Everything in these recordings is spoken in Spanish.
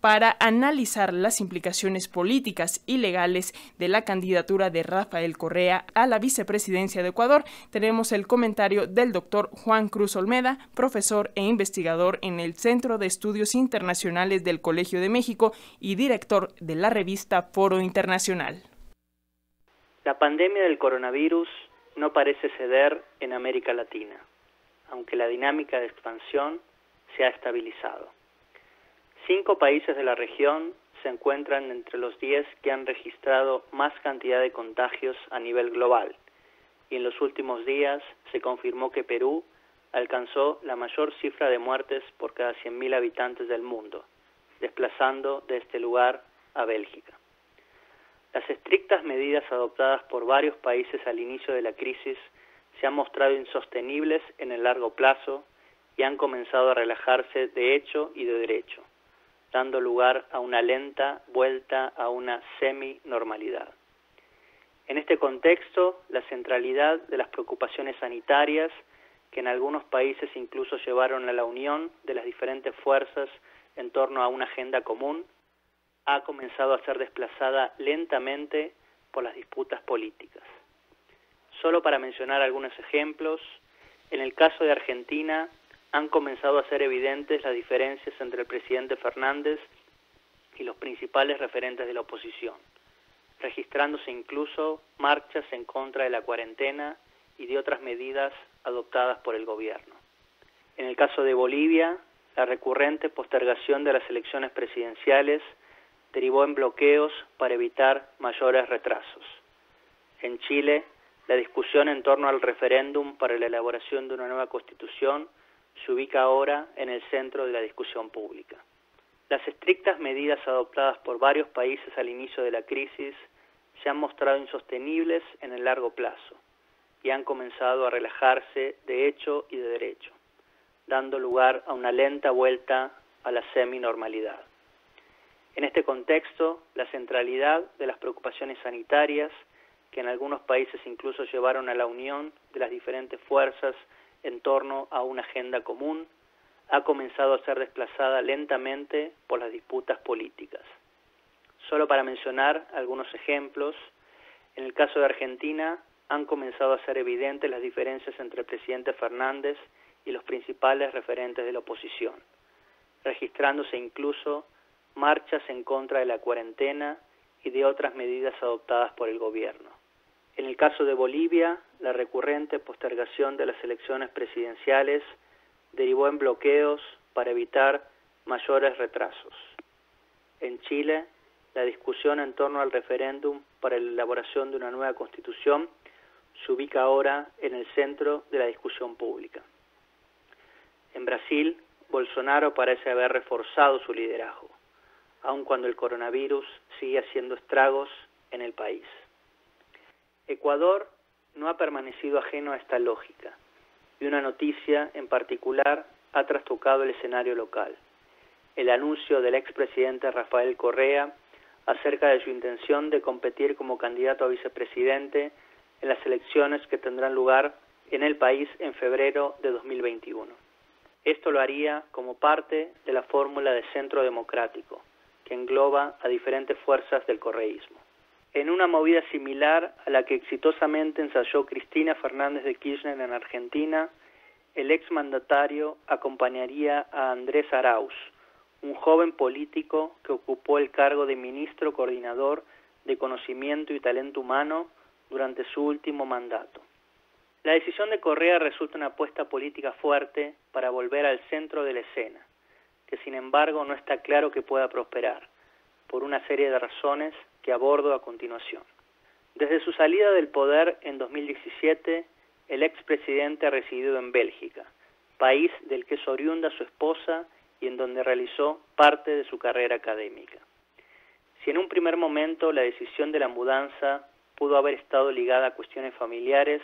para analizar las implicaciones políticas y legales de la candidatura de Rafael Correa a la vicepresidencia de Ecuador. Tenemos el comentario del doctor Juan Cruz Olmeda, profesor e investigador en el Centro de Estudios Internacionales del Colegio de México y director de la revista Foro Internacional. La pandemia del coronavirus no parece ceder en América Latina, aunque la dinámica de expansión se ha estabilizado. 5 países de la región se encuentran entre los 10 que han registrado más cantidad de contagios a nivel global, y en los últimos días se confirmó que Perú alcanzó la mayor cifra de muertes por cada 100.000 habitantes del mundo, desplazando de este lugar a Bélgica. Las estrictas medidas adoptadas por varios países al inicio de la crisis se han mostrado insostenibles en el largo plazo y han comenzado a relajarse de hecho y de derecho, dando lugar a una lenta vuelta a una semi-normalidad. En este contexto, la centralidad de las preocupaciones sanitarias, que en algunos países incluso llevaron a la unión de las diferentes fuerzas en torno a una agenda común, ha comenzado a ser desplazada lentamente por las disputas políticas. Solo para mencionar algunos ejemplos, en el caso de Argentina han comenzado a ser evidentes las diferencias entre el presidente Fernández y los principales referentes de la oposición, registrándose incluso marchas en contra de la cuarentena y de otras medidas adoptadas por el gobierno. En el caso de Bolivia, la recurrente postergación de las elecciones presidenciales derivó en bloqueos para evitar mayores retrasos. En Chile, la discusión en torno al referéndum para la elaboración de una nueva constitución se ubica ahora en el centro de la discusión pública. Las estrictas medidas adoptadas por varios países al inicio de la crisis se han mostrado insostenibles en el largo plazo y han comenzado a relajarse de hecho y de derecho, dando lugar a una lenta vuelta a la semi-normalidad. En este contexto, la centralidad de las preocupaciones sanitarias, que en algunos países incluso llevaron a la unión de las diferentes fuerzas en torno a una agenda común, ha comenzado a ser desplazada lentamente por las disputas políticas. Solo para mencionar algunos ejemplos, en el caso de Argentina han comenzado a ser evidentes las diferencias entre el presidente Fernández y los principales referentes de la oposición, registrándose incluso marchas en contra de la cuarentena y de otras medidas adoptadas por el gobierno. En el caso de Bolivia, la recurrente postergación de las elecciones presidenciales derivó en bloqueos para evitar mayores retrasos. En Chile, la discusión en torno al referéndum para la elaboración de una nueva constitución se ubica ahora en el centro de la discusión pública. En Brasil, Bolsonaro parece haber reforzado su liderazgo, aun cuando el coronavirus sigue haciendo estragos en el país. Ecuador no ha permanecido ajeno a esta lógica, y una noticia en particular ha trastocado el escenario local: el anuncio del expresidente Rafael Correa acerca de su intención de competir como candidato a vicepresidente en las elecciones que tendrán lugar en el país en febrero de 2021. Esto lo haría como parte de la fórmula de centro democrático, que engloba a diferentes fuerzas del correísmo. En una movida similar a la que exitosamente ensayó Cristina Fernández de Kirchner en Argentina, el exmandatario acompañaría a Andrés Arauz, un joven político que ocupó el cargo de ministro coordinador de Conocimiento y Talento Humano durante su último mandato. La decisión de Correa resulta una apuesta política fuerte para volver al centro de la escena, que sin embargo no está claro que pueda prosperar, por una serie de razones que abordo a continuación. Desde su salida del poder en 2017, el expresidente ha residido en Bélgica, país del que es oriunda su esposa y en donde realizó parte de su carrera académica. Si en un primer momento la decisión de la mudanza pudo haber estado ligada a cuestiones familiares,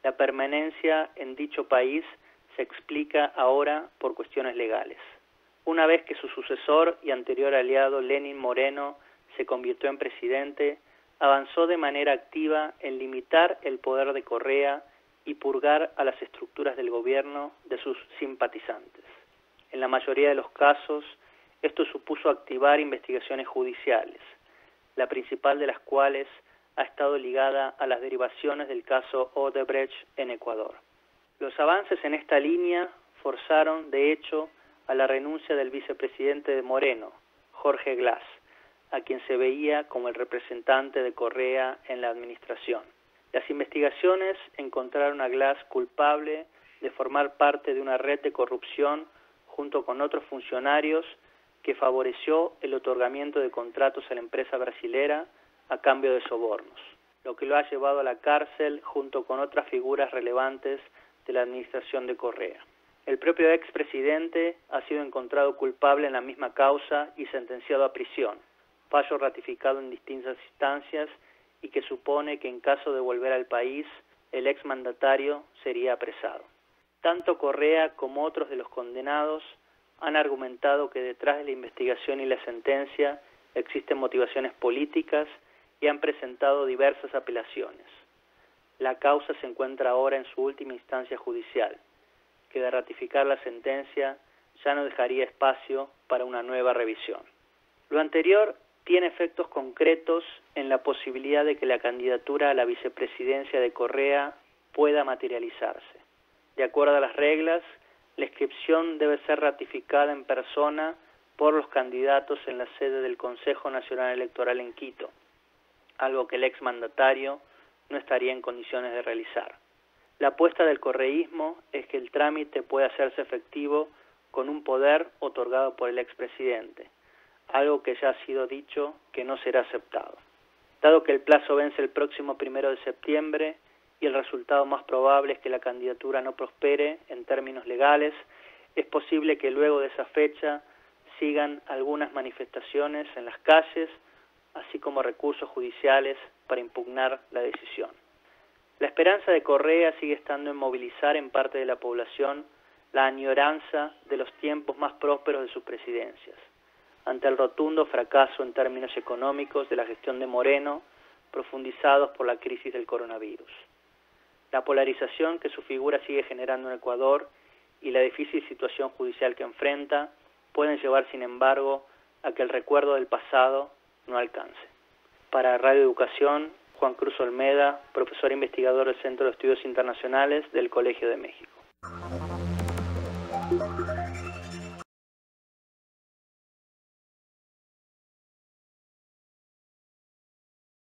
la permanencia en dicho país se explica ahora por cuestiones legales. Una vez que su sucesor y anterior aliado Lenín Moreno se convirtió en presidente, avanzó de manera activa en limitar el poder de Correa y purgar a las estructuras del gobierno de sus simpatizantes. En la mayoría de los casos, Esto supuso activar investigaciones judiciales, la principal de las cuales ha estado ligada a las derivaciones del caso Odebrecht en Ecuador. Los avances en esta línea forzaron, de hecho, a la renuncia del vicepresidente de Moreno, Jorge Glass, a quien se veía como el representante de Correa en la administración. Las investigaciones encontraron a Glass culpable de formar parte de una red de corrupción junto con otros funcionarios que favoreció el otorgamiento de contratos a la empresa brasilera a cambio de sobornos, lo que lo ha llevado a la cárcel junto con otras figuras relevantes de la administración de Correa. El propio expresidente ha sido encontrado culpable en la misma causa y sentenciado a prisión, fallo ratificado en distintas instancias y que supone que en caso de volver al país, el exmandatario sería apresado. Tanto Correa como otros de los condenados han argumentado que detrás de la investigación y la sentencia existen motivaciones políticas y han presentado diversas apelaciones. La causa se encuentra ahora en su última instancia judicial, que de ratificar la sentencia ya no dejaría espacio para una nueva revisión. Lo anterior tiene efectos concretos en la posibilidad de que la candidatura a la vicepresidencia de Correa pueda materializarse. De acuerdo a las reglas, la inscripción debe ser ratificada en persona por los candidatos en la sede del Consejo Nacional Electoral en Quito, algo que el exmandatario no estaría en condiciones de realizar. La apuesta del correísmo es que el trámite pueda hacerse efectivo con un poder otorgado por el expresidente, algo que ya ha sido dicho que no será aceptado. Dado que el plazo vence el próximo 1 de septiembre y el resultado más probable es que la candidatura no prospere en términos legales, es posible que luego de esa fecha sigan algunas manifestaciones en las calles, así como recursos judiciales para impugnar la decisión. La esperanza de Correa sigue estando en movilizar en parte de la población la añoranza de los tiempos más prósperos de sus presidencias, ante el rotundo fracaso en términos económicos de la gestión de Moreno, profundizados por la crisis del coronavirus. La polarización que su figura sigue generando en Ecuador y la difícil situación judicial que enfrenta pueden llevar, sin embargo, a que el recuerdo del pasado no alcance. Para Radio Educación, Juan Cruz Olmeda, profesor investigador del Centro de Estudios Internacionales del Colegio de México.